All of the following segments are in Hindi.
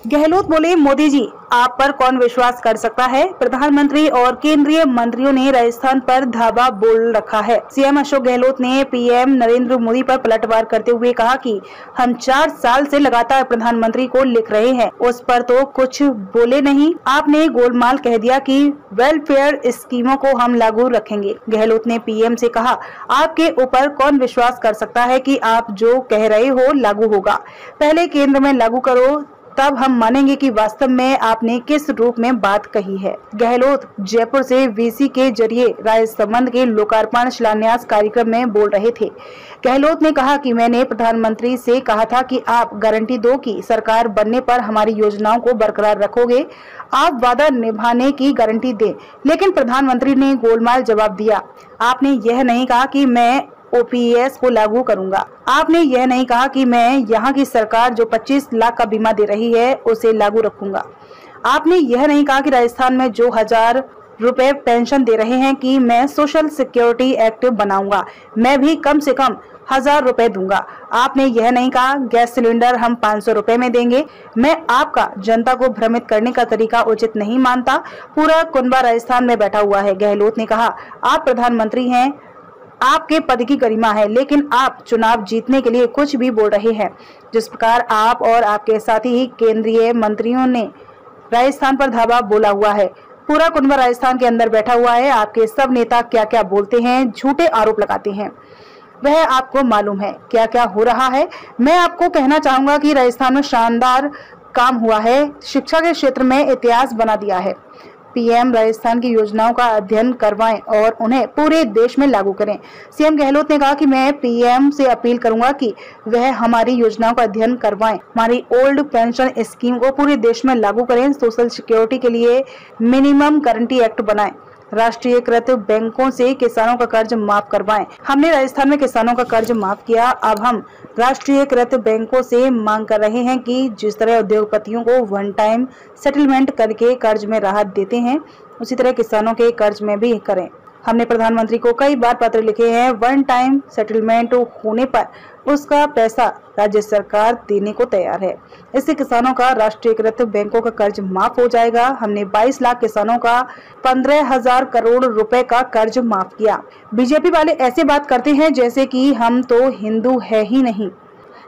गहलोत बोले, मोदी जी आप पर कौन विश्वास कर सकता है। प्रधानमंत्री और केंद्रीय मंत्रियों ने राजस्थान पर धावा बोल रखा है। सीएम अशोक गहलोत ने पीएम नरेंद्र मोदी पर पलटवार करते हुए कहा कि हम 4 साल से लगातार प्रधानमंत्री को लिख रहे हैं, उस पर तो कुछ बोले नहीं। आपने गोलमाल कह दिया कि वेलफेयर स्कीमों को हम लागू रखेंगे। गहलोत ने पीएम से कहा, आपके ऊपर कौन विश्वास कर सकता है कि आप जो कह रहे हो लागू होगा। पहले केंद्र में लागू करो, तब हम मानेंगे कि वास्तव में आपने किस रूप में बात कही है। गहलोत जयपुर से वीसी के जरिए राजसमंद के लोकार्पण शिलान्यास कार्यक्रम में बोल रहे थे। गहलोत ने कहा कि मैंने प्रधानमंत्री से कहा था कि आप गारंटी दो कि सरकार बनने पर हमारी योजनाओं को बरकरार रखोगे, आप वादा निभाने की गारंटी दें। लेकिन प्रधानमंत्री ने गोलमाल जवाब दिया। आपने यह नहीं कहा कि मैं ओपीएस को लागू करूंगा। आपने यह नहीं कहा कि मैं यहाँ की सरकार जो 25 लाख का बीमा दे रही है उसे लागू रखूंगा। आपने यह नहीं कहा कि राजस्थान में जो 1000 रुपए पेंशन दे रहे हैं कि मैं सोशल सिक्योरिटी एक्ट बनाऊंगा, मैं भी कम से कम 1000 रुपए दूंगा। आपने यह नहीं कहा गैस सिलेंडर हम 500 रुपए में देंगे। मैं आपका जनता को भ्रमित करने का तरीका उचित नहीं मानता। पूरा कुनबा राजस्थान में बैठा हुआ है। गहलोत ने कहा, आप प्रधानमंत्री हैं, आपके पद की गरिमा है, लेकिन आप चुनाव जीतने के लिए कुछ भी बोल रहे हैं। जिस प्रकार आप और आपके साथी केंद्रीय मंत्रियों ने राजस्थान पर धावा बोला हुआ है, पूरा कुनबा राजस्थान के अंदर बैठा हुआ है। आपके सब नेता क्या क्या बोलते हैं, झूठे आरोप लगाते हैं, वह आपको मालूम है क्या क्या हो रहा है। मैं आपको कहना चाहूंगा कि राजस्थान में शानदार काम हुआ है, शिक्षा के क्षेत्र में इतिहास बना दिया है। पीएम राजस्थान की योजनाओं का अध्ययन करवाएं और उन्हें पूरे देश में लागू करें। सीएम गहलोत ने कहा कि मैं पीएम से अपील करूंगा कि वह हमारी योजनाओं का अध्ययन करवाएं, हमारी ओल्ड पेंशन स्कीम को पूरे देश में लागू करें, सोशल सिक्योरिटी के लिए मिनिमम गारंटी एक्ट बनाएं, राष्ट्रीयकृत बैंकों से किसानों का कर्ज माफ करवाएं। हमने राजस्थान में किसानों का कर्ज माफ किया, अब हम राष्ट्रीयकृत बैंकों से मांग कर रहे हैं कि जिस तरह उद्योगपतियों को वन टाइम सेटलमेंट करके कर्ज में राहत देते हैं, उसी तरह किसानों के कर्ज में भी करें। हमने प्रधानमंत्री को कई बार पत्र लिखे हैं। वन टाइम सेटलमेंट होने पर उसका पैसा राज्य सरकार देने को तैयार है। इससे किसानों का राष्ट्रीयकृत बैंकों का कर्ज माफ हो जाएगा। हमने 22 लाख किसानों का 15,000 करोड़ रुपए का कर्ज माफ किया। बीजेपी वाले ऐसे बात करते हैं जैसे कि हम तो हिंदू है ही नहीं।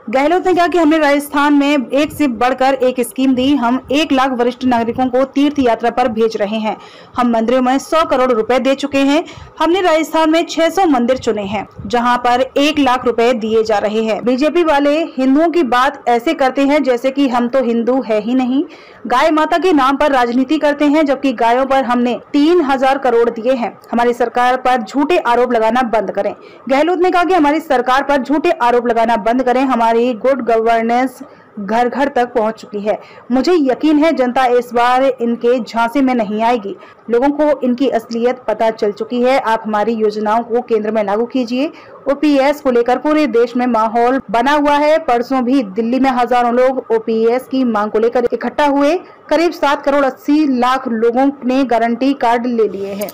गहलोत ने कहा कि हमने राजस्थान में एक से बढ़कर एक स्कीम दी। हम 1 लाख वरिष्ठ नागरिकों को तीर्थ यात्रा पर भेज रहे हैं। हम मंदिरों में 100 करोड़ रुपए दे चुके हैं। हमने राजस्थान में 600 मंदिर चुने हैं जहां पर 1 लाख रुपए दिए जा रहे हैं। बीजेपी वाले हिंदुओं की बात ऐसे करते हैं जैसे कि हम तो हिंदू है ही नहीं। गाय माता के नाम पर राजनीति करते हैं, जबकि गायों पर हमने 3000 करोड़ दिए हैं। हमारी सरकार पर झूठे आरोप लगाना बंद करें। गहलोत ने कहा कि हमारी सरकार पर झूठे आरोप लगाना बंद करें। हमारी गुड गवर्नेंस घर घर तक पहुंच चुकी है। मुझे यकीन है जनता इस बार इनके झांसे में नहीं आएगी। लोगों को इनकी असलियत पता चल चुकी है। आप हमारी योजनाओं को केंद्र में लागू कीजिए। ओपीएस को लेकर पूरे देश में माहौल बना हुआ है। परसों भी दिल्ली में हजारों लोग ओपीएस की मांग को लेकर इकट्ठा हुए। करीब 7 करोड़ 80 लाख लोगों ने गारंटी कार्ड ले लिए हैं।